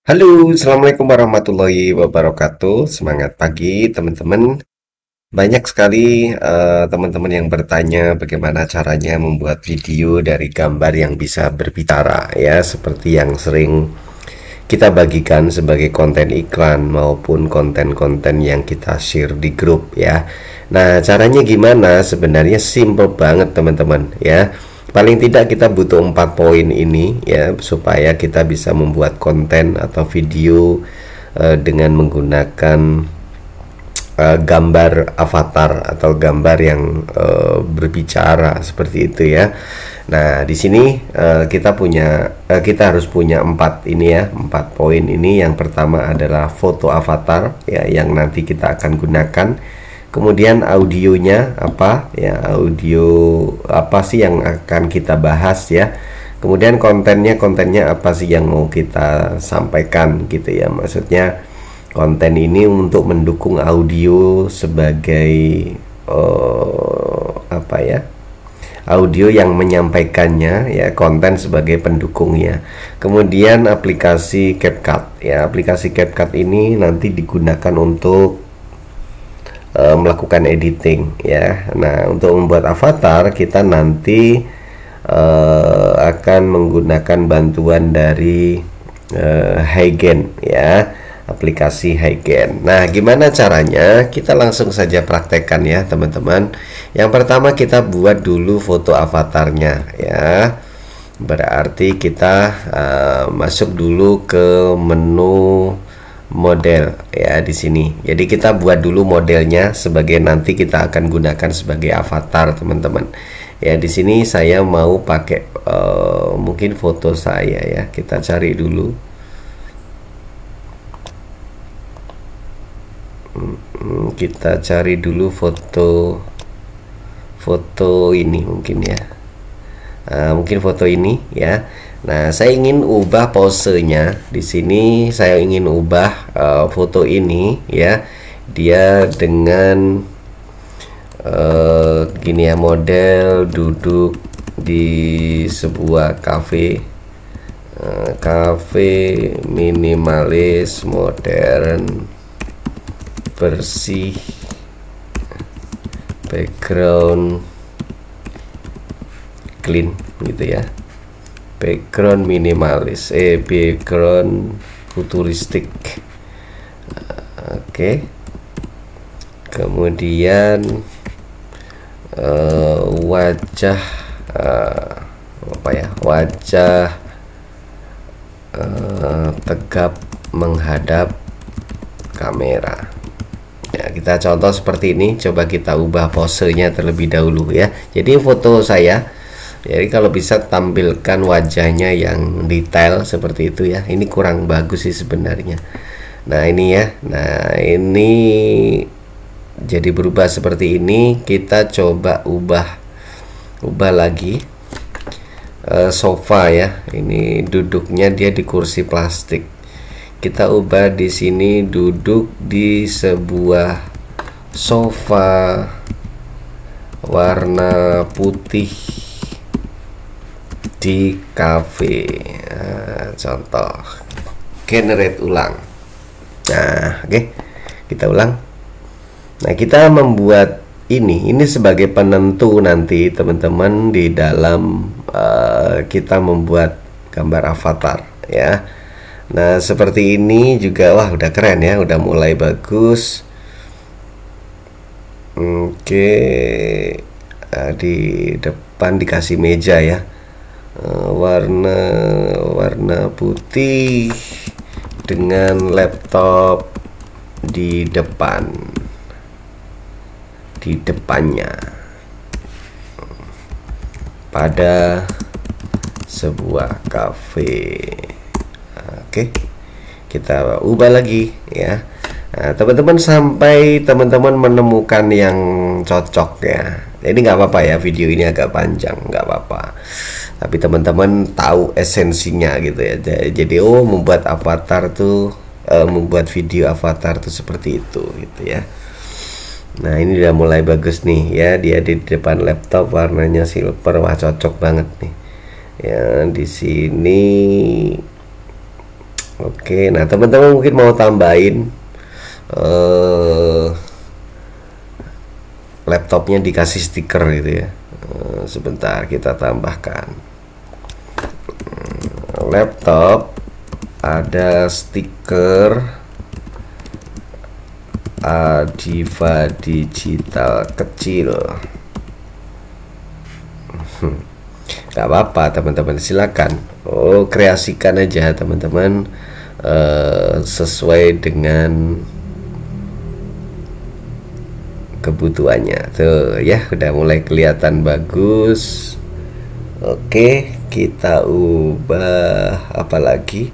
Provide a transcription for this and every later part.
Halo, Assalamualaikum warahmatullahi wabarakatuh. Semangat pagi, teman-teman. Banyak sekali teman-teman yang bertanya bagaimana caranya membuat video dari gambar yang bisa berbicara, ya, seperti yang sering kita bagikan sebagai konten iklan maupun konten-konten yang kita share di grup, ya. Nah, caranya gimana? Sebenarnya simple banget, teman-teman, ya. Paling tidak kita butuh 4 poin ini, ya, supaya kita bisa membuat konten atau video dengan menggunakan gambar avatar atau gambar yang berbicara seperti itu, ya. Nah, di sini kita harus punya 4 ini, ya, 4 poin ini. Yang pertama adalah foto avatar, ya, yang nanti kita akan gunakan. Kemudian audionya apa, ya, audio apa sih yang akan kita bahas, ya. Kemudian kontennya apa sih yang mau kita sampaikan, gitu ya. Maksudnya konten ini untuk mendukung audio sebagai apa ya, audio yang menyampaikannya, ya, konten sebagai pendukungnya. Kemudian aplikasi CapCut, ya, aplikasi CapCut ini nanti digunakan untuk melakukan editing, ya. Nah, untuk membuat avatar kita nanti akan menggunakan bantuan dari Huygen, ya, aplikasi Huygen. Nah, gimana caranya? Kita langsung saja praktekkan, ya, teman-teman. Yang pertama kita buat dulu foto avatarnya, ya. Berarti kita masuk dulu ke menu model, ya, di sini. Jadi kita buat dulu modelnya sebagai nanti kita akan gunakan sebagai avatar, teman-teman. Ya, di sini saya mau pakai mungkin foto saya, ya. Kita cari dulu. Kita cari dulu foto ini mungkin, ya. Mungkin foto ini, ya. Nah, saya ingin ubah posenya. Di sini saya ingin ubah foto ini, ya. Dia dengan gini, ya, model duduk di sebuah cafe, cafe minimalis modern, bersih, background clean, gitu, ya. Background minimalis, background futuristik. Oke. Kemudian wajah apa ya? Wajah tegap menghadap kamera. Ya, kita contoh seperti ini. Coba kita ubah posenya terlebih dahulu, ya. Jadi foto saya, jadi kalau bisa tampilkan wajahnya yang detail seperti itu, ya. Ini kurang bagus sih sebenarnya. Nah, ini, ya. Nah, ini jadi berubah seperti ini. Kita coba ubah lagi sofa, ya. Ini duduknya dia di kursi plastik. Kita ubah di sini duduk di sebuah sofa warna putih di cafe. Contoh generate ulang. Nah, oke. Kita ulang. Nah, kita membuat ini sebagai penentu nanti, teman-teman, di dalam kita membuat gambar avatar, ya. Nah, seperti ini juga, wah, udah keren, ya, udah mulai bagus. Oke. Di depan dikasih meja, ya. Warna putih dengan laptop di depannya pada sebuah cafe. Oke, kita ubah lagi, ya. Nah, teman-teman, sampai teman-teman menemukan yang cocok, ya. Ini nggak apa-apa, ya, video ini agak panjang, nggak apa-apa. Tapi teman-teman tahu esensinya, gitu, ya. Jadi membuat avatar tuh, membuat video avatar tuh seperti itu, gitu, ya. Nah, ini udah mulai bagus nih, ya. Dia di depan laptop warnanya silver, wah, cocok banget nih. Ya, di sini Oke, nah teman-teman mungkin mau tambahin laptopnya dikasih stiker gitu ya. Sebentar kita tambahkan. Laptop ada stiker Adiva digital kecil. Gak apa-apa teman-teman, silakan. Kreasikan aja teman-teman, sesuai dengan kebutuhannya. Tuh ya, udah mulai kelihatan bagus. Oke, kita ubah apa lagi?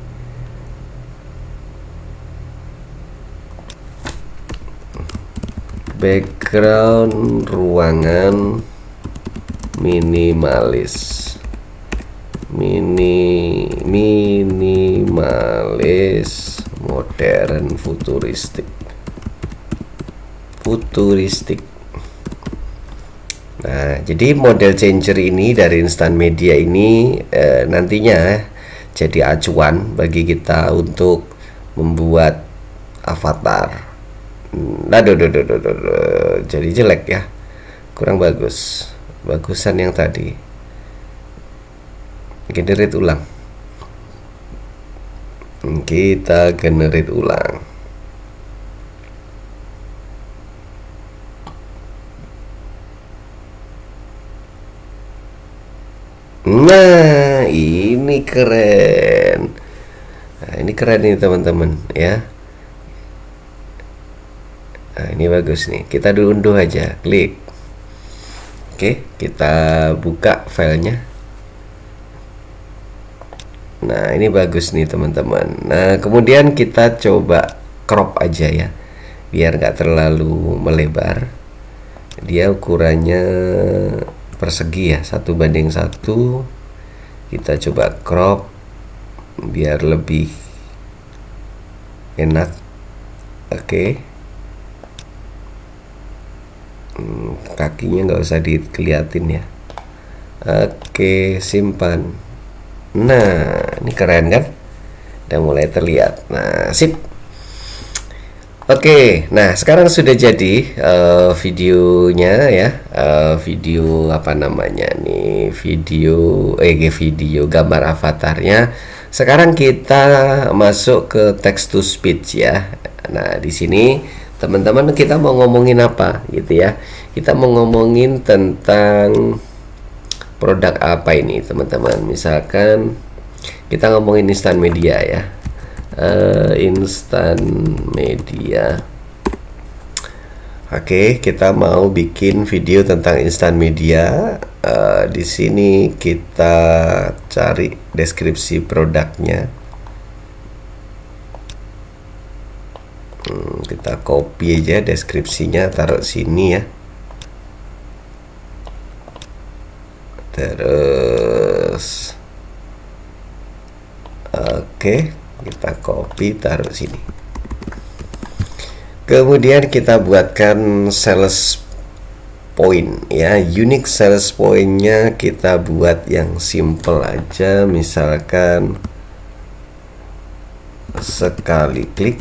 Background ruangan minimalis. Minimalis, modern, futuristik. Nah, jadi model changer ini dari Instant Media ini nantinya jadi acuan bagi kita untuk membuat avatar. Jadi jelek ya, kurang bagus. Bagusan yang tadi. Generate ulang. Kita generate ulang. Nah, ini keren. Nah, ini keren nih teman-teman ya. Nah, ini bagus nih. Kita unduh aja, klik. Oke, kita buka filenya. Nah, ini bagus nih teman-teman. Nah, kemudian kita coba crop aja ya, biar nggak terlalu melebar. Dia ukurannya persegi ya, 1:1. Kita coba crop biar lebih enak. Oke. Kakinya nggak usah dikeliatin ya. Oke, simpan. Nah, ini keren kan? Udah mulai terlihat. Nah, sip. Oke, nah sekarang sudah jadi videonya ya. Video apa namanya nih? Video gambar avatarnya. Sekarang kita masuk ke text to speech ya. Nah, di sini teman-teman kita mau ngomongin apa gitu ya. Kita mau ngomongin tentang produk apa ini teman-teman. Misalkan kita ngomongin Instant Media ya. Instant Media. Oke, kita mau bikin video tentang Instant Media. Di sini kita cari deskripsi produknya. Kita copy aja deskripsinya, taruh sini ya. Terus oke, kita copy taruh sini. Kemudian kita buatkan sales point ya, unique sales pointnya kita buat yang simple aja, misalkan sekali klik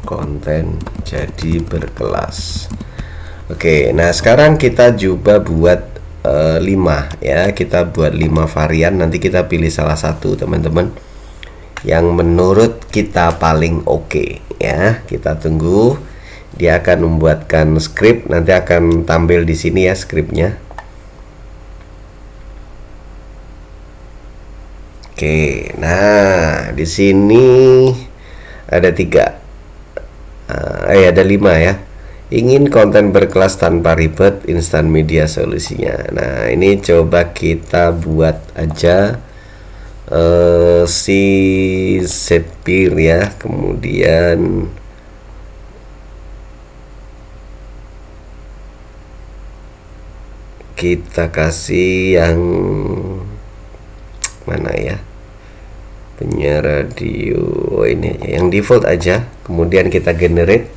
konten jadi berkelas. Oke, nah sekarang kita coba buat 5 ya. Kita buat 5 varian. Nanti kita pilih salah satu teman-teman yang menurut kita paling oke ya. Kita tunggu. Dia akan membuatkan script. Nanti akan tampil di sini ya skripnya. Oke, nah di sini ada 3. Ada 5 ya. Ingin konten berkelas tanpa ribet, Instant Media solusinya. Nah, ini coba kita buat aja si Sepir ya. Kemudian kita kasih yang mana ya, penyiar radio. Ini aja yang default aja. Kemudian kita generate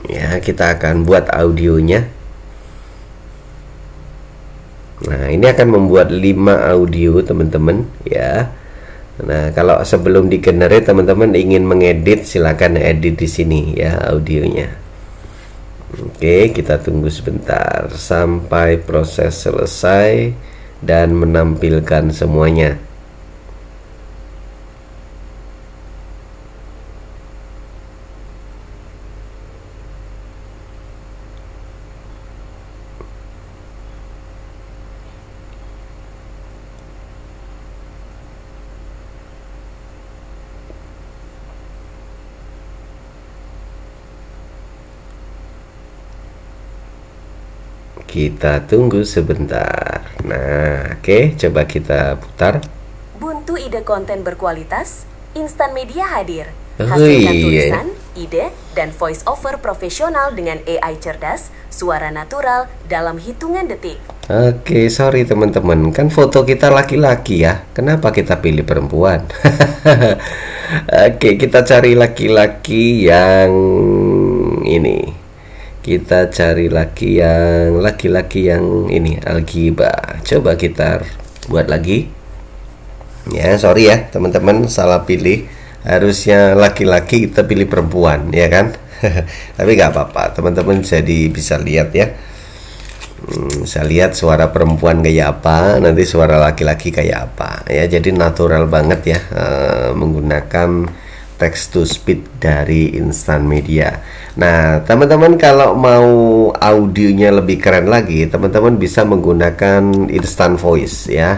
ya, kita akan buat audionya. Nah, ini akan membuat 5 audio teman-teman ya. Nah, kalau sebelum di-generate teman-teman ingin mengedit, silakan edit di sini ya audionya. Oke, kita tunggu sebentar sampai proses selesai dan menampilkan semuanya. Kita tunggu sebentar. Nah, oke, coba kita putar. Buntu ide konten berkualitas, Instan Media hadir. Oh, Hasilkan iya. tulisan, ide, dan voice over profesional dengan AI cerdas, suara natural dalam hitungan detik. Oke, sorry teman-teman, kan foto kita laki-laki ya. Kenapa kita pilih perempuan? Oke, kita cari laki-laki yang ini. Kita cari laki-laki yang ini, Algiba. Coba kita buat lagi. Ya, sorry ya teman-teman, salah pilih. Harusnya laki-laki, kita pilih perempuan, ya kan? Tapi nggak apa-apa, teman-teman jadi bisa lihat ya. Saya lihat suara perempuan kayak apa, nanti suara laki-laki kayak apa ya. Jadi natural banget ya, menggunakan text to speech dari Instan Media. Nah, teman-teman kalau mau audionya lebih keren lagi, teman-teman bisa menggunakan Instant Voice ya.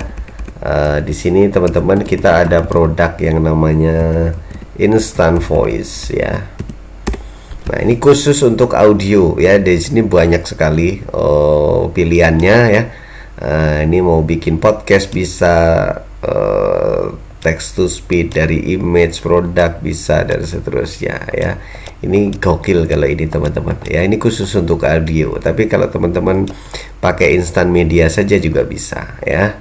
Di sini teman-teman kita ada produk yang namanya Instant Voice ya. Nah, ini khusus untuk audio ya. Di sini banyak sekali pilihannya ya. Ini mau bikin podcast bisa, text to speech dari image produk bisa, dan seterusnya ya. Ini gokil kalau ini teman-teman ya. Ini khusus untuk audio, tapi kalau teman-teman pakai Instan Media saja juga bisa ya.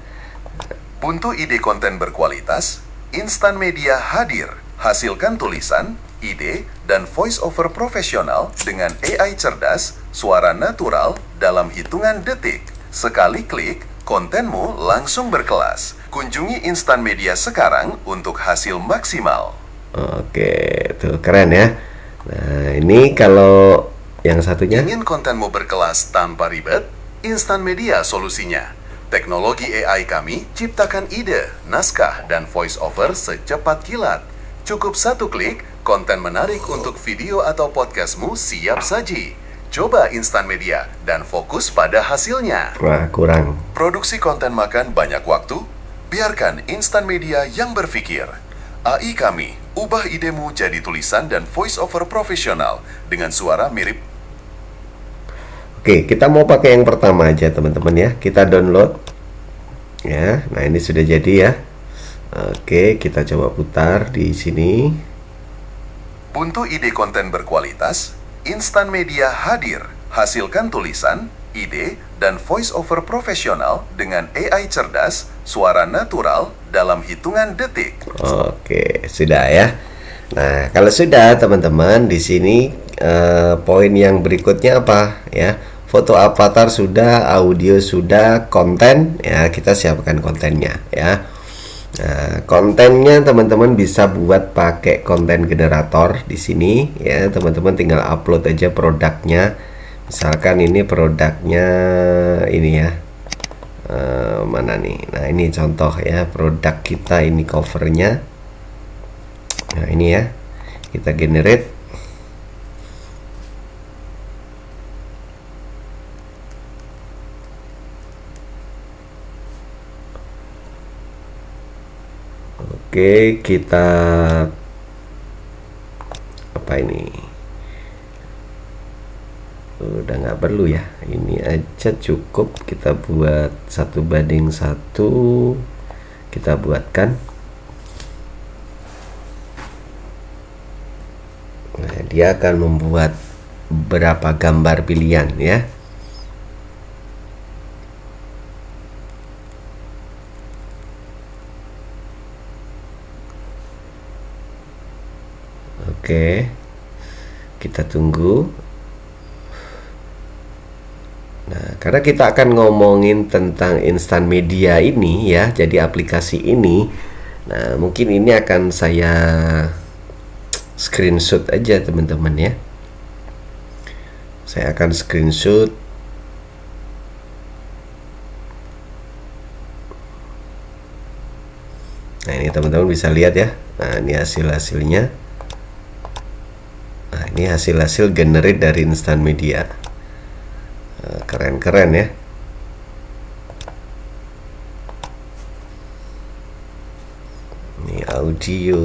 Untuk ide konten berkualitas, Instan Media hadir. Hasilkan tulisan, ide, dan voice over profesional dengan AI cerdas, suara natural dalam hitungan detik. Sekali klik, kontenmu langsung berkelas. Kunjungi Instan Media sekarang untuk hasil maksimal. Oke, tuh keren ya. Nah, ini kalau yang satunya. Ingin kontenmu berkelas tanpa ribet? Instan Media solusinya. Teknologi AI kami ciptakan ide, naskah, dan voice over secepat kilat. Cukup satu klik, konten menarik untuk video atau podcastmu siap saji. Coba Instan Media dan fokus pada hasilnya. Wah, kurang. Produksi konten makan banyak waktu? Biarkan Instan Media yang berpikir. AI kami, ubah idemu jadi tulisan dan voice over profesional dengan suara mirip. Oke, kita mau pakai yang pertama aja teman-teman ya. Kita download ya. Nah, ini sudah jadi ya. Oke, kita coba putar di sini. Untuk ide konten berkualitas, Instan Media hadir. Hasilkan tulisan, ide, dan voice over profesional dengan AI cerdas, suara natural dalam hitungan detik. Oke, sudah ya. Nah, kalau sudah teman-teman, di sini poin yang berikutnya apa ya? Foto avatar sudah, audio sudah, konten ya, kita siapkan kontennya ya. Nah, kontennya teman-teman bisa buat pakai konten generator di sini ya. Teman-teman tinggal upload aja produknya. Misalkan ini produknya ini ya. Mana nih? Nah, ini contoh ya produk kita, ini covernya. Nah, ini ya. Kita generate. Oke, kita apa ini? Udah nggak perlu ya, ini aja cukup. Kita buat 1:1, kita buatkan. Nah, dia akan membuat beberapa gambar pilihan ya. Oke, kita tunggu. Nah, Karena kita akan ngomongin tentang instant media ini ya, jadi aplikasi ini. Nah, mungkin ini akan saya screenshot aja teman-teman ya. Saya akan screenshot. Nah, ini teman-teman bisa lihat ya. Nah, ini hasil-hasilnya. Nah, ini hasil-hasil generate dari instant media. Keren-keren ya. Ini audio.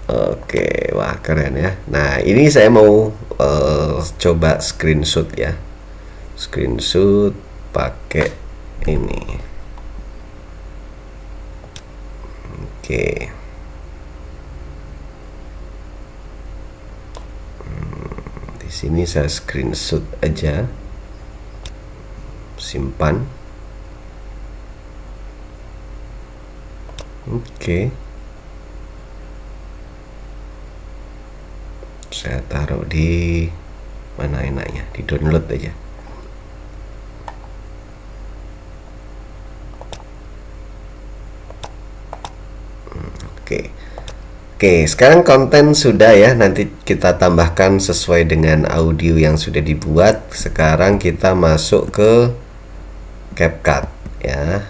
Oke, wah keren ya. Nah, ini saya mau coba screenshot ya. Screenshot pakai ini. Oke. Di sini saya screenshot aja. Simpan. Oke. Saya taruh di mana enaknya, di download aja. Oke, sekarang konten sudah ya, nanti kita tambahkan sesuai dengan audio yang sudah dibuat. Sekarang kita masuk ke CapCut ya.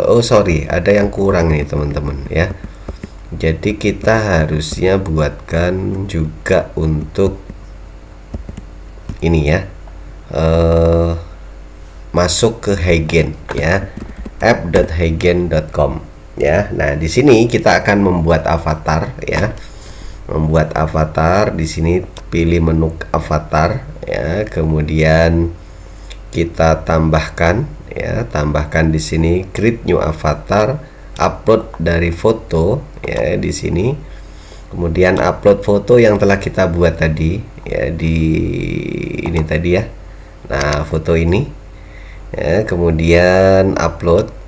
Oh sorry, ada yang kurang nih teman-teman ya. Jadi kita harusnya buatkan juga untuk ini ya, masuk ke Huygen ya, app.huygen.com ya. Nah, di sini kita akan membuat avatar ya. Membuat avatar, di sini pilih menu avatar ya, kemudian kita tambahkan ya, tambahkan di sini create new avatar, upload dari foto ya di sini. Kemudian upload foto yang telah kita buat tadi ya, di ini tadi ya. Nah, foto ini ya, kemudian upload.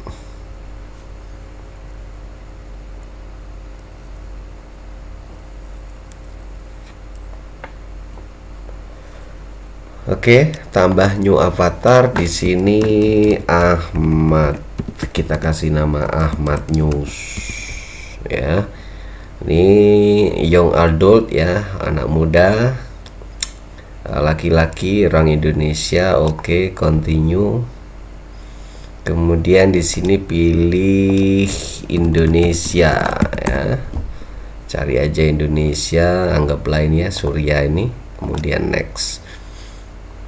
Oke, tambah new avatar di sini Ahmad. Kita kasih nama Ahmad News ya. Ini young adult ya, anak muda, laki-laki, orang Indonesia. Oke, continue. Kemudian di sini pilih Indonesia ya. Cari aja Indonesia, anggaplah ini ya, Surya ini. Kemudian next.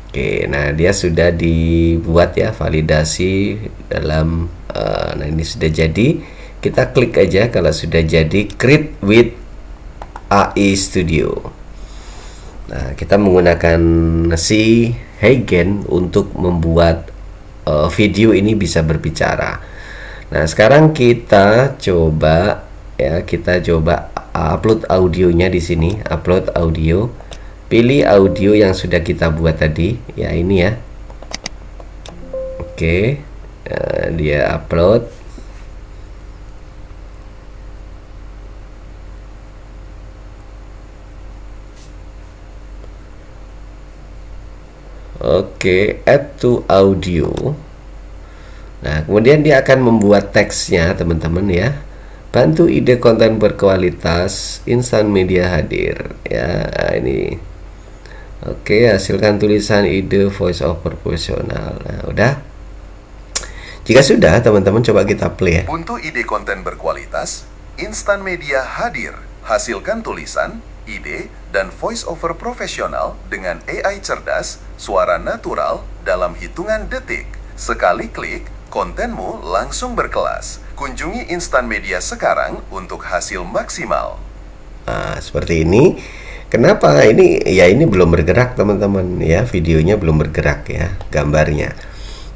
Oke, nah dia sudah dibuat ya, validasi dalam nah ini sudah jadi. Kita klik aja kalau sudah jadi, create with AI Studio. Nah, kita menggunakan si Huygen untuk membuat video ini bisa berbicara. Nah, sekarang kita coba ya, kita coba upload audionya di sini, upload audio. Pilih audio yang sudah kita buat tadi ya, ini ya. Oke, dia upload. Oke, add to audio. Nah, kemudian dia akan membuat teksnya teman-teman ya. Bantu ide konten berkualitas, instant media hadir ya. Nah, ini oke, hasilkan tulisan ide voice over profesional. Nah, udah. Jika sudah, teman-teman coba kita play ya. Untuk ide konten berkualitas, instant media hadir. Hasilkan tulisan, ide, dan voice over profesional dengan AI cerdas, suara natural dalam hitungan detik. Sekali klik, kontenmu langsung berkelas. Kunjungi instant media sekarang untuk hasil maksimal. Nah, seperti ini. Kenapa ini ya, ini belum bergerak teman-teman ya, videonya belum bergerak ya, gambarnya.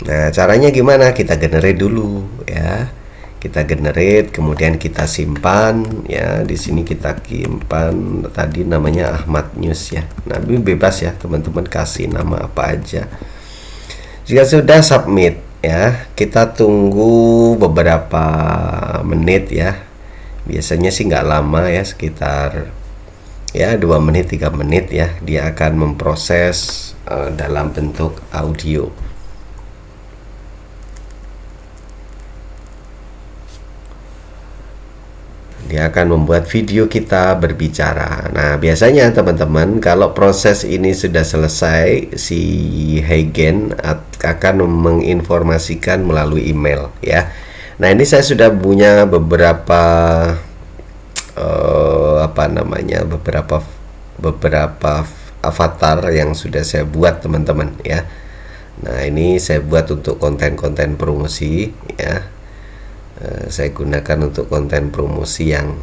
Nah, caranya gimana? Kita generate dulu ya. Kita generate, kemudian kita simpan ya. Di sini kita simpan tadi namanya Ahmad News ya. Nah, ini bebas ya, teman-teman kasih nama apa aja. Jika sudah, submit ya. Kita tunggu beberapa menit ya. Biasanya sih nggak lama ya, sekitar ya 2 menit 3 menit ya, dia akan memproses dalam bentuk audio. Dia akan membuat video kita berbicara. Nah, biasanya teman-teman, kalau proses ini sudah selesai, si Heigen akan menginformasikan melalui email ya. Nah, ini saya sudah punya beberapa beberapa avatar yang sudah saya buat teman-teman ya. Nah, ini saya buat untuk konten-konten promosi ya. Saya gunakan untuk konten promosi yang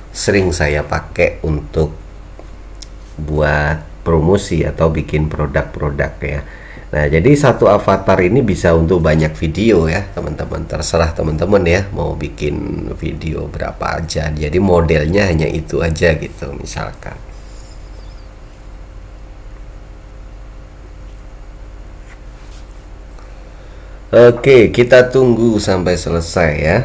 sering saya pakai untuk buat promosi atau bikin produk-produk ya. Nah, jadi satu avatar ini bisa untuk banyak video ya teman-teman, terserah teman-teman ya mau bikin video berapa aja. Jadi modelnya hanya itu aja gitu misalkan. Oke, kita tunggu sampai selesai ya.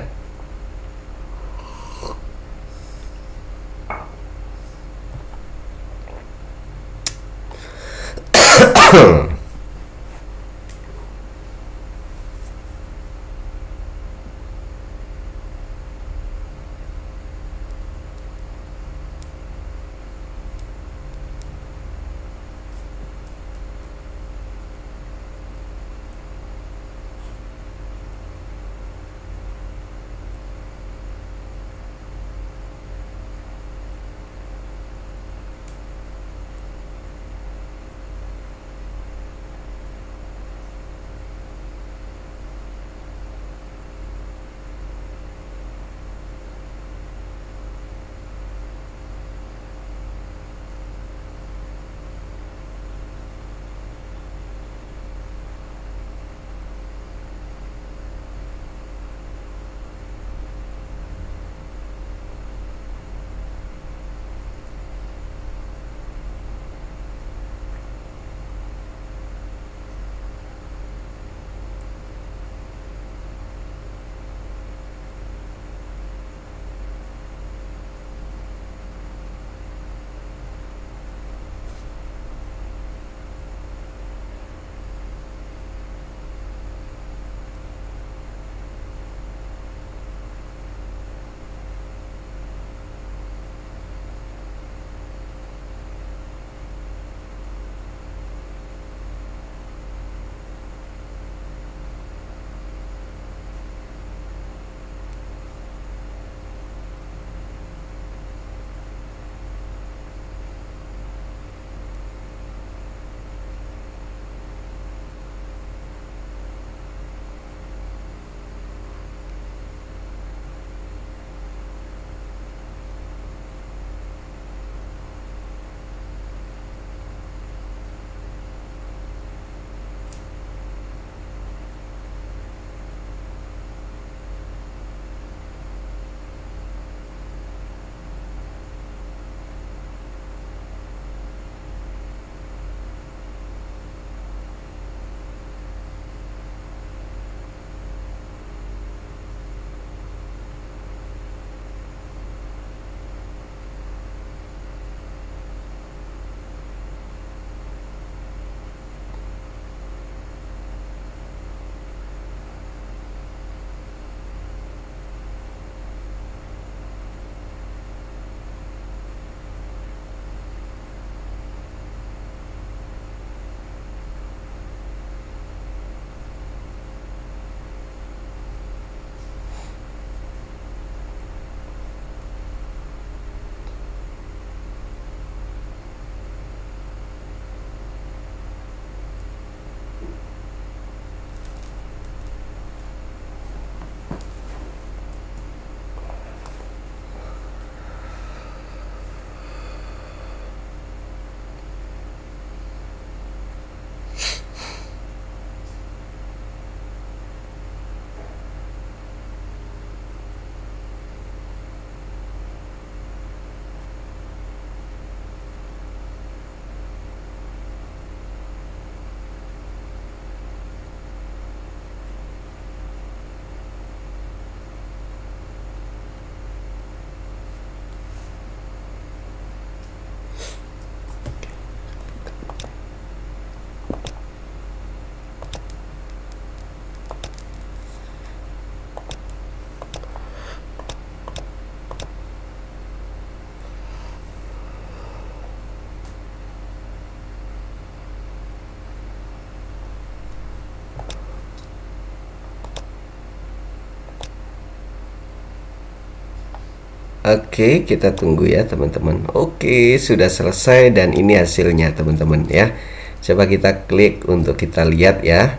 Oke, kita tunggu ya teman-teman. Oke, sudah selesai dan ini hasilnya teman-teman ya. Coba kita klik untuk kita lihat ya.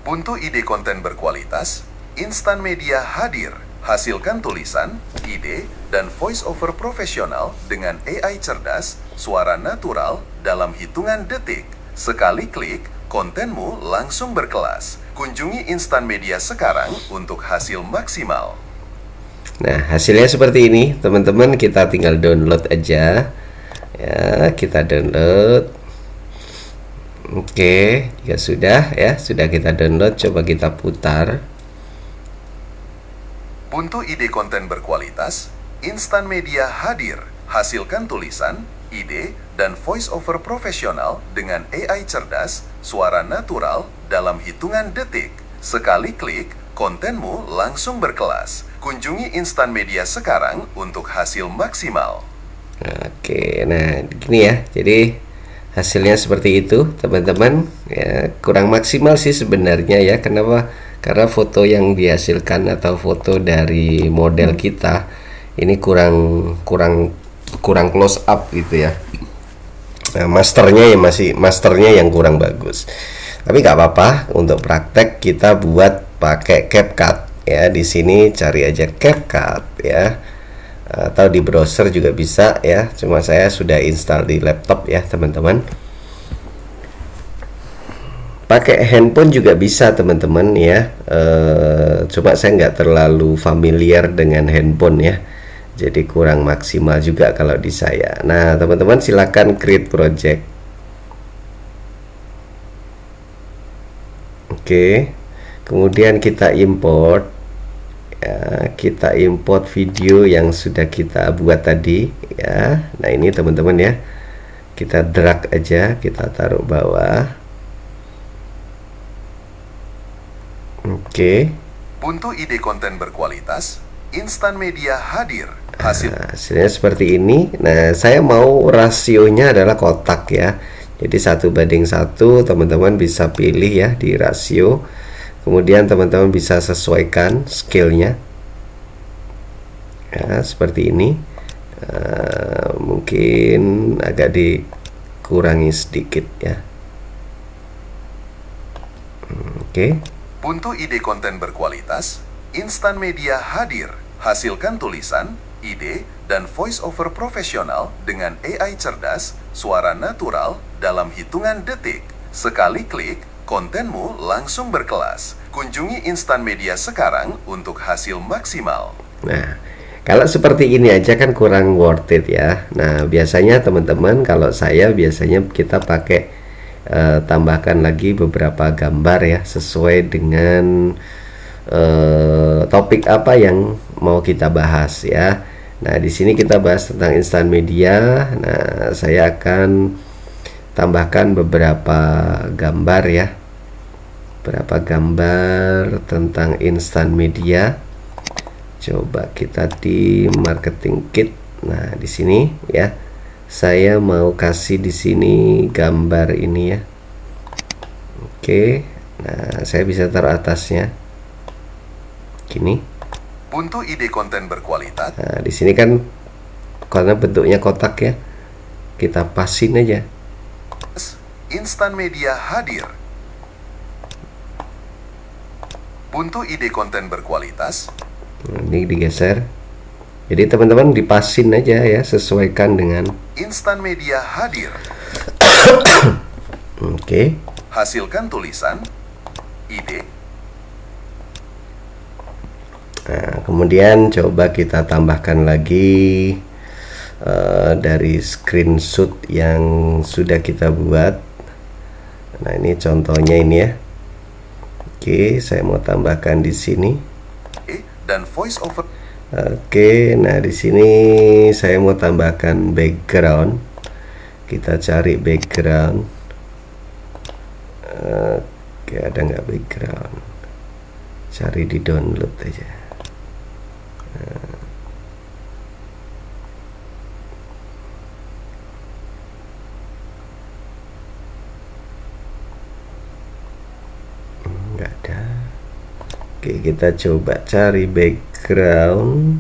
Untuk ide konten berkualitas, Instan Media hadir. Hasilkan tulisan, ide, dan voice over profesional dengan AI cerdas, suara natural dalam hitungan detik. Sekali klik, kontenmu langsung berkelas. Kunjungi Instan Media sekarang untuk hasil maksimal. Nah, hasilnya seperti ini, teman-teman. Kita tinggal download aja. Ya, kita download. Oke, jika sudah ya, sudah kita download, coba kita putar. Untuk ide konten berkualitas, Instan Media hadir. Hasilkan tulisan, ide, dan voice over profesional dengan AI cerdas, suara natural dalam hitungan detik. Sekali klik, kontenmu langsung berkelas. Kunjungi Instan Media sekarang untuk hasil maksimal. Oke, nah gini ya. Jadi hasilnya seperti itu, teman-teman. Ya, kurang maksimal sih sebenarnya ya. Kenapa? Karena foto yang dihasilkan atau foto dari model kita ini kurang close up gitu ya. Nah, masternya yang kurang bagus. Tapi nggak apa-apa, untuk praktek kita buat pakai CapCut ya. Di sini cari aja CapCut ya, atau di browser juga bisa ya. Cuma saya sudah install di laptop ya teman-teman. Pakai handphone juga bisa teman-teman ya. Cuma saya nggak terlalu familiar dengan handphone ya, jadi kurang maksimal juga kalau di saya. Nah teman-teman, silakan create project. Oke, kemudian kita import ya, kita import video yang sudah kita buat tadi ya. Nah ini teman-teman ya, kita drag aja, kita taruh bawah. Oke. Untuk ide konten berkualitas, Instan Media hadir. Hasilnya seperti ini. Nah, saya mau rasionya adalah kotak ya. Jadi 1:1, teman-teman bisa pilih ya di rasio. Kemudian teman-teman bisa sesuaikan scale-nya. Ya, seperti ini. Mungkin agak dikurangi sedikit ya. Oke. Untuk ide konten berkualitas, Instan Media hadir. Hasilkan tulisan, ide, dan voice over profesional dengan AI cerdas, suara natural dalam hitungan detik. Sekali klik, kontenmu langsung berkelas. Kunjungi Instan Media sekarang untuk hasil maksimal. Nah, kalau seperti ini aja kan kurang worth it ya. Nah, biasanya teman-teman, kalau saya biasanya kita pakai tambahkan lagi beberapa gambar ya, sesuai dengan topik apa yang mau kita bahas ya. Nah, di sini kita bahas tentang Instan Media. Nah, saya akan tambahkan beberapa gambar ya. Beberapa gambar tentang Instan Media. Coba kita di marketing kit. Nah, di sini ya. Saya mau kasih di sini gambar ini ya. Oke. Nah, saya bisa taruh atasnya. Gini. Untuk ide konten berkualitas. Nah, di sini kan karena bentuknya kotak ya. Kita pasin aja. Instan Media hadir. Untuk ide konten berkualitas. Nah, ini digeser. Jadi teman-teman dipasin aja ya, sesuaikan dengan Instan Media hadir. Oke. Hasilkan tulisan, ide. Nah, kemudian coba kita tambahkan lagi dari screenshot yang sudah kita buat. Nah, ini contohnya ini ya. Oke, saya mau tambahkan di sini. Dan voice over. Oke, nah di sini saya mau tambahkan background. Kita cari background. Oke, ada nggak background? Cari di download aja. Nggak ada. Oke, Oke, kita coba cari background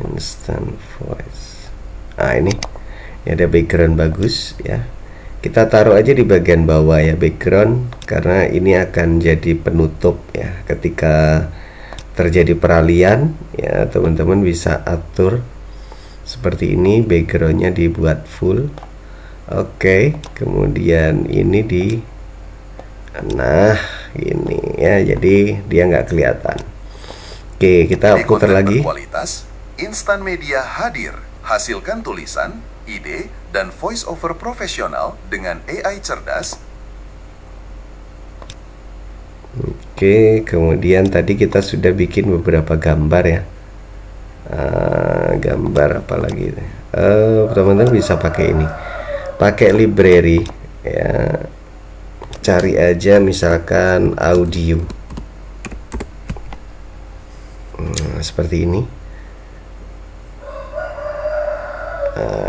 instant voice. Nah, ini ada background bagus ya. Kita taruh aja di bagian bawah ya background, karena ini akan jadi penutup ya ketika terjadi peralihan ya. Teman-teman bisa atur seperti ini, backgroundnya dibuat full. Oke, kemudian ini nah ini ya, jadi dia nggak kelihatan. Oke, kita putar lagi. Berkualitas, Instan Media hadir. Hasilkan tulisan, ide, dan voice over profesional dengan AI cerdas. Oke, kemudian tadi kita sudah bikin beberapa gambar ya. Gambar apa lagi? Teman-teman bisa pakai ini, pakai library ya. Cari aja misalkan audio, seperti ini.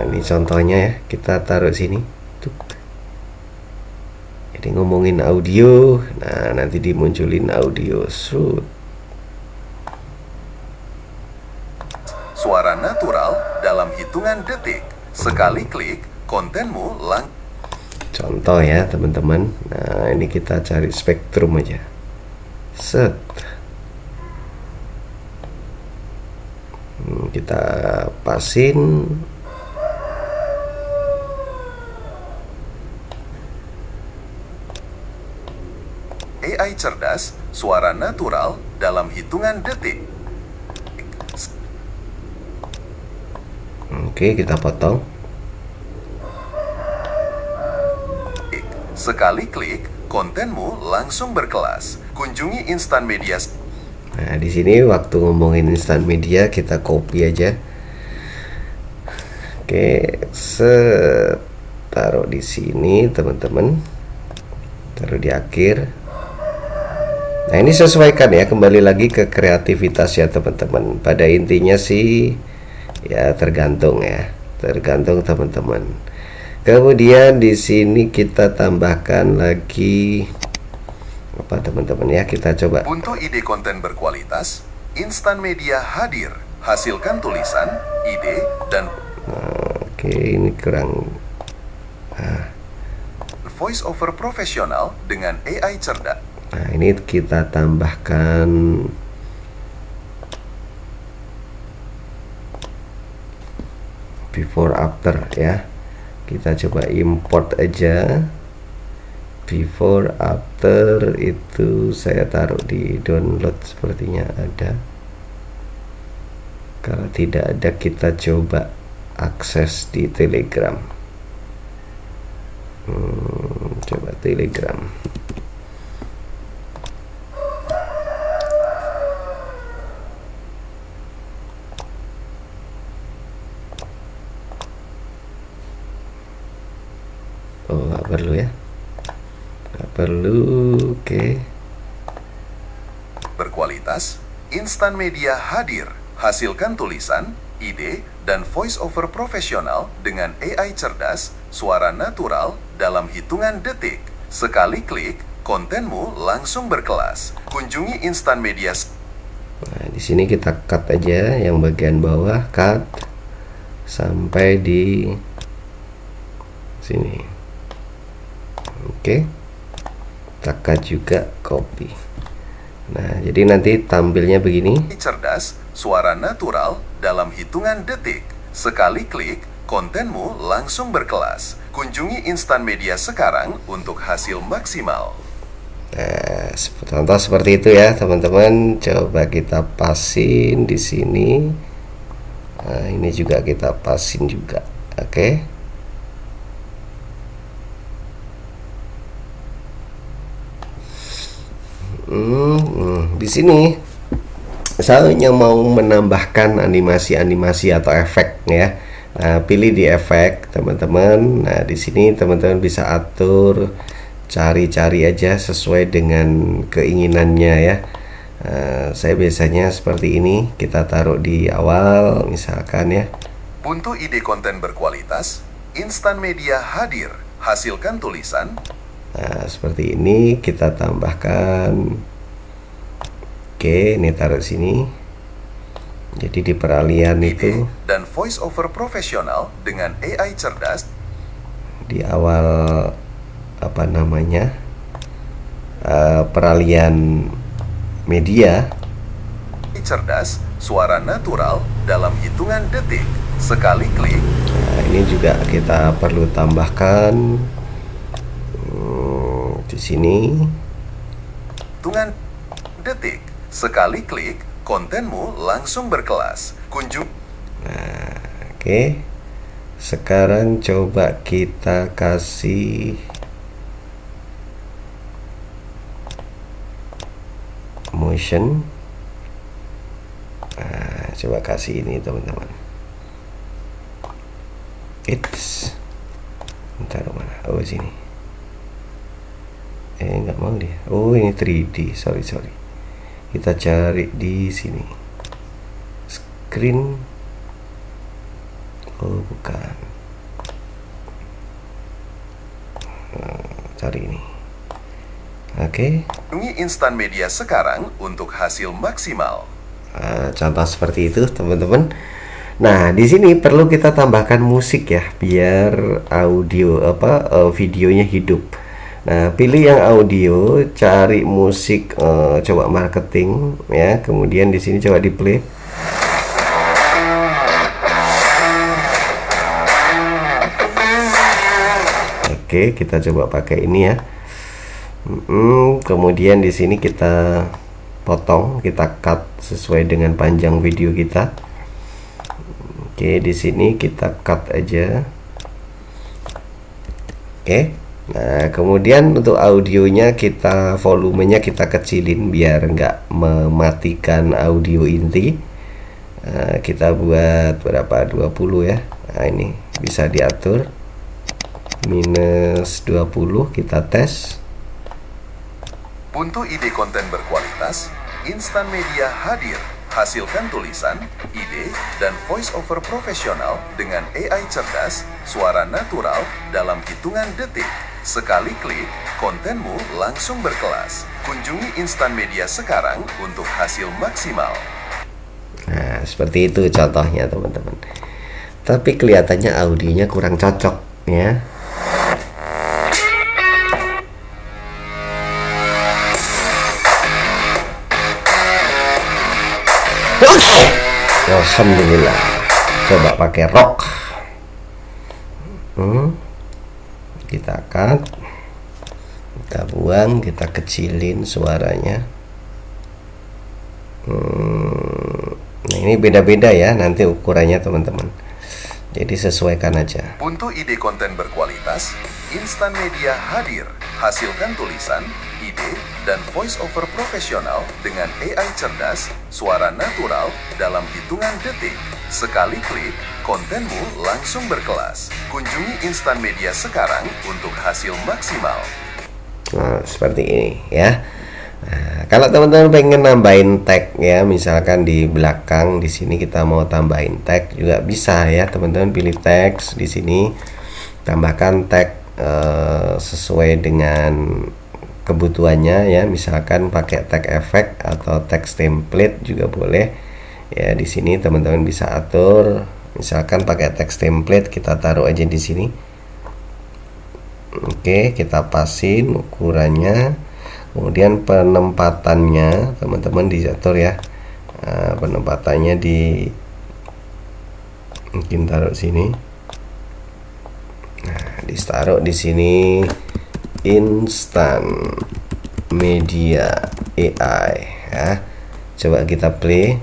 Ini contohnya ya, kita taruh sini tuh. Jadi ngomongin audio, nah nanti dimunculin audio shoot. Suara natural dalam hitungan detik. Sekali klik, kontenmu Contoh ya teman-teman. Nah ini kita cari spektrum aja. Set. Kita pasin. AI cerdas, suara natural dalam hitungan detik. Oke, kita potong. Sekali klik, kontenmu langsung berkelas. Kunjungi Instan Media. Nah, di sini waktu ngomongin Instan Media kita copy aja. Oke, taruh di sini teman-teman. Taruh di akhir. Nah, ini sesuaikan ya, kembali lagi ke kreativitas ya teman-teman. Pada intinya sih ya tergantung ya, tergantung teman-teman. Kemudian di sini kita tambahkan lagi apa teman-teman ya, kita coba. Untuk ide konten berkualitas, Instan Media hadir. Hasilkan tulisan, ide, dan Oke, ini kurang. voice over profesional dengan AI cerdas. Nah, ini kita tambahkan before after ya. Kita coba import aja. Before after itu saya taruh di download, sepertinya ada. Kalau tidak ada kita coba akses di Telegram. Coba Telegram. Oh, nggak perlu ya, nggak perlu. Oke. Berkualitas, Instan Media hadir. Hasilkan tulisan, ide, dan voice over profesional dengan AI cerdas, suara natural dalam hitungan detik. Sekali klik, kontenmu langsung berkelas. Kunjungi Instan Media. Nah, di sini kita cut aja yang bagian bawah, cut sampai di sini. Oke, kita cut juga, copy. Nah, jadi nanti tampilnya begini. Cerdas, suara natural dalam hitungan detik. Sekali klik, kontenmu langsung berkelas. Kunjungi Instan Media sekarang untuk hasil maksimal. Nah, contoh seperti itu ya teman-teman. Coba kita pasin di sini. Nah, ini juga kita pasin juga. Oke. Di sini saya hanya mau menambahkan animasi-animasi atau efek ya. Nah, pilih di efek teman-teman. Nah, di sini teman-teman bisa atur, cari-cari aja sesuai dengan keinginannya ya. Saya biasanya seperti ini, kita taruh di awal misalkan ya. Untuk ide konten berkualitas, Instan Media hadir. Hasilkan tulisan. Nah, seperti ini kita tambahkan. Oke, ini taruh sini. Jadi di peralihan itu dan voice over profesional dengan AI cerdas di awal apa namanya peralihan media cerdas, suara natural dalam hitungan detik. Sekali klik. Nah, ini juga kita perlu tambahkan di sini. Hitungan detik. Sekali klik, kontenmu langsung berkelas. Kunjung. Nah, oke. Sekarang coba kita kasih motion. Nah, coba kasih ini teman-teman. Bentar, mana? Oh, sini. Nggak mau dia. Oh, ini 3D. Sorry. Kita cari di sini. Screen. Oh, bukan. Cari ini. Oke. Kunjungi Instan Media sekarang untuk hasil maksimal. Contoh seperti itu, teman-teman. Nah, di sini perlu kita tambahkan musik ya, biar audio videonya hidup. Nah, pilih yang audio, cari musik, coba marketing ya. Kemudian di sini coba di play. Oke, kita coba pakai ini ya. Kemudian di sini kita potong, kita cut sesuai dengan panjang video kita. Oke, di sini kita cut aja. Oke. Nah, kemudian untuk audionya volumenya kita kecilin biar nggak mematikan audio inti. Kita buat berapa? 20 ya. Nah, ini bisa diatur. Minus 20, kita tes. Untuk ide konten berkualitas, Instan Media hadir. Hasilkan tulisan, ide, dan voice over profesional dengan AI cerdas, suara natural dalam hitungan detik. Sekali klik, kontenmu langsung berkelas. Kunjungi Instan Media sekarang untuk hasil maksimal. Nah, seperti itu contohnya teman-teman. Tapi kelihatannya audionya kurang cocok ya. Alhamdulillah. Coba pakai rock. Kita cut, kita buang, kita kecilin suaranya. Nah, ini beda-beda ya nanti ukurannya teman-teman. Jadi sesuaikan aja. Untuk ide konten berkualitas, Instan Media hadir. Hasilkan tulisan, ide, dan voice over profesional dengan AI cerdas, suara natural dalam hitungan detik. Sekali klik, kontenmu langsung berkelas. Kunjungi Instan Media sekarang untuk hasil maksimal. Nah, seperti ini ya. Nah, kalau teman-teman pengen nambahin tag ya, misalkan di belakang di sini kita mau tambahin tag juga bisa ya, teman-teman pilih teks di sini, tambahkan tag sesuai dengan kebutuhannya ya, misalkan pakai tag efek atau teks template juga boleh ya. Di sini teman-teman bisa atur, misalkan pakai teks template kita taruh aja di sini. Oke, kita pasin ukurannya. Kemudian penempatannya teman-teman diatur ya. Nah, penempatannya mungkin taruh sini. Nah, ditaruh di sini Instan Media AI ya. Coba kita play.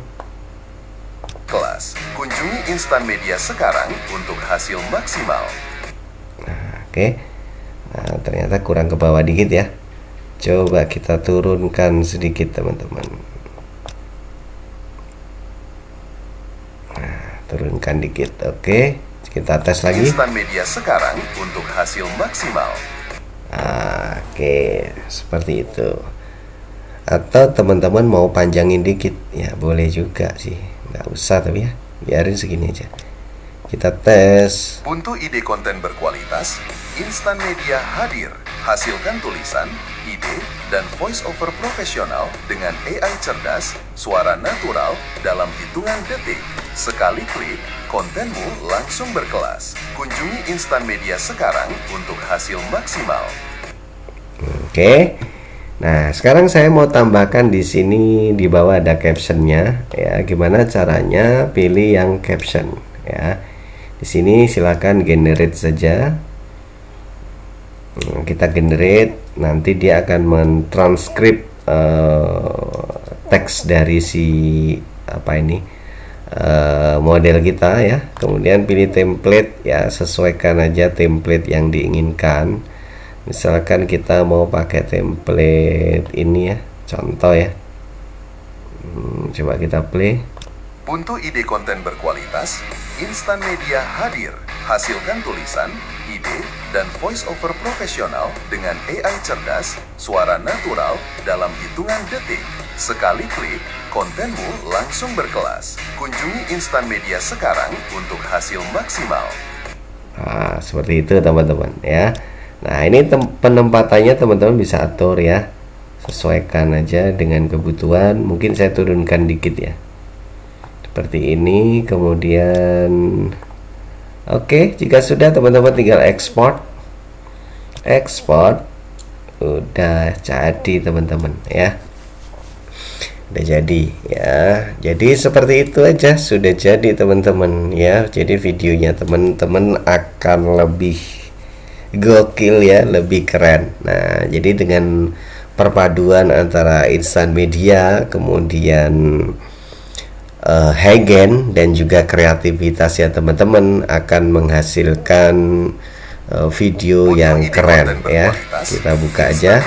Kelas, kunjungi Instan Media sekarang untuk hasil maksimal. Nah, oke. Nah, ternyata kurang ke bawah dikit ya. Coba kita turunkan sedikit teman-teman. Nah, turunkan dikit. Oke, kita tes lagi. Instan Media sekarang untuk hasil maksimal. Oke, seperti itu. Atau teman-teman mau panjangin dikit ya boleh juga sih, nggak usah tapi ya biarin segini aja. Kita tes. Untuk ide konten berkualitas, Instan Media hadir. Hasilkan tulisan, ide, dan voice over profesional dengan AI cerdas, suara natural dalam hitungan detik. Sekali klik, kontenmu langsung berkelas. Kunjungi Instan Media sekarang untuk hasil maksimal. Oke. Nah, sekarang saya mau tambahkan di sini di bawah ada captionnya ya. Gimana caranya pilih yang caption ya. Di sini silakan generate saja. Kita generate, nanti dia akan mentranskrip teks dari si model kita ya. Kemudian pilih template ya, sesuaikan aja template yang diinginkan. Misalkan kita mau pakai template ini ya, contoh ya. Coba kita play. Untuk ide konten berkualitas, Instan Media hadir. Hasilkan tulisan, ide, dan voice over profesional dengan AI cerdas, suara natural dalam hitungan detik. Sekali klik, kontenmu langsung berkelas. Kunjungi Instan Media sekarang untuk hasil maksimal. Nah, seperti itu teman-teman ya. Nah, ini penempatannya teman-teman bisa atur ya. Sesuaikan aja dengan kebutuhan. Mungkin saya turunkan dikit ya. Seperti ini, kemudian oke, jika sudah teman-teman tinggal ekspor. Ekspor. Udah jadi teman-teman ya. Udah jadi ya. Jadi seperti itu aja, sudah jadi teman-teman ya. Jadi videonya teman-teman akan lebih gokil ya, lebih keren. Nah, jadi dengan perpaduan antara Instan Media, kemudian Hagen dan juga kreativitas ya teman-teman, akan menghasilkan video yang keren ya. Kita buka aja.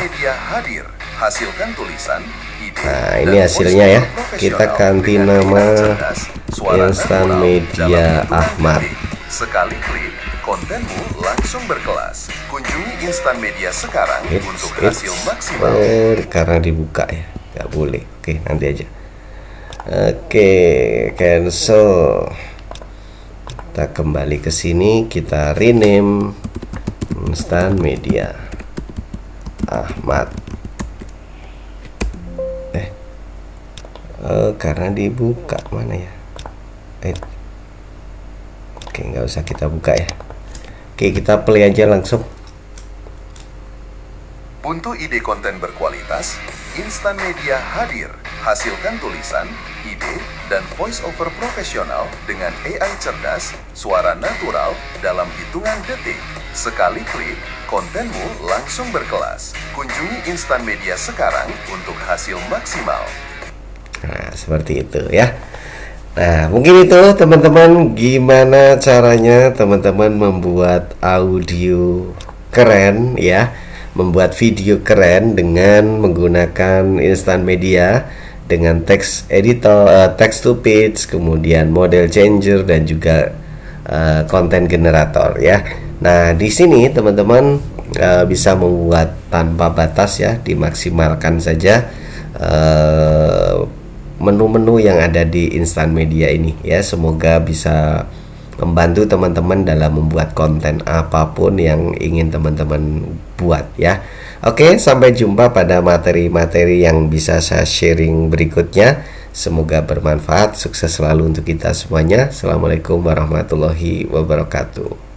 Hasilkan tulisan, ide, nah, ini hasilnya ya. Kita ganti nama Instan Media Ahmad. Sekali klik, kontenmu langsung berkelas. Kunjungi Instan Media sekarang untuk hasil maksimal. Karena dibuka ya, nggak boleh. Oke, nanti aja. Oke, cancel. Kita kembali ke sini, kita rename Instan Media Ahmad. Karena dibuka mana ya? Oke, nggak usah kita buka ya. Oke, kita play aja langsung. Untuk ide konten berkualitas, Instan Media hadir. Hasilkan tulisan, ide, dan voice over profesional dengan AI cerdas, suara natural dalam hitungan detik. Sekali klik, kontenmu langsung berkelas. Kunjungi Instan Media sekarang untuk hasil maksimal. Nah, seperti itu ya. Nah, mungkin itu teman-teman, gimana caranya teman-teman membuat audio keren ya, membuat video keren dengan menggunakan Instan Media dengan text editor, text to page, kemudian model changer dan juga content generator ya. Nah, di sini teman-teman bisa membuat tanpa batas ya, dimaksimalkan saja menu-menu yang ada di Instan Media ini ya. Semoga bisa membantu teman-teman dalam membuat konten apapun yang ingin teman-teman buat ya. Oke, sampai jumpa pada materi-materi yang bisa saya sharing berikutnya. Semoga bermanfaat. Sukses selalu untuk kita semuanya. Assalamualaikum warahmatullahi wabarakatuh.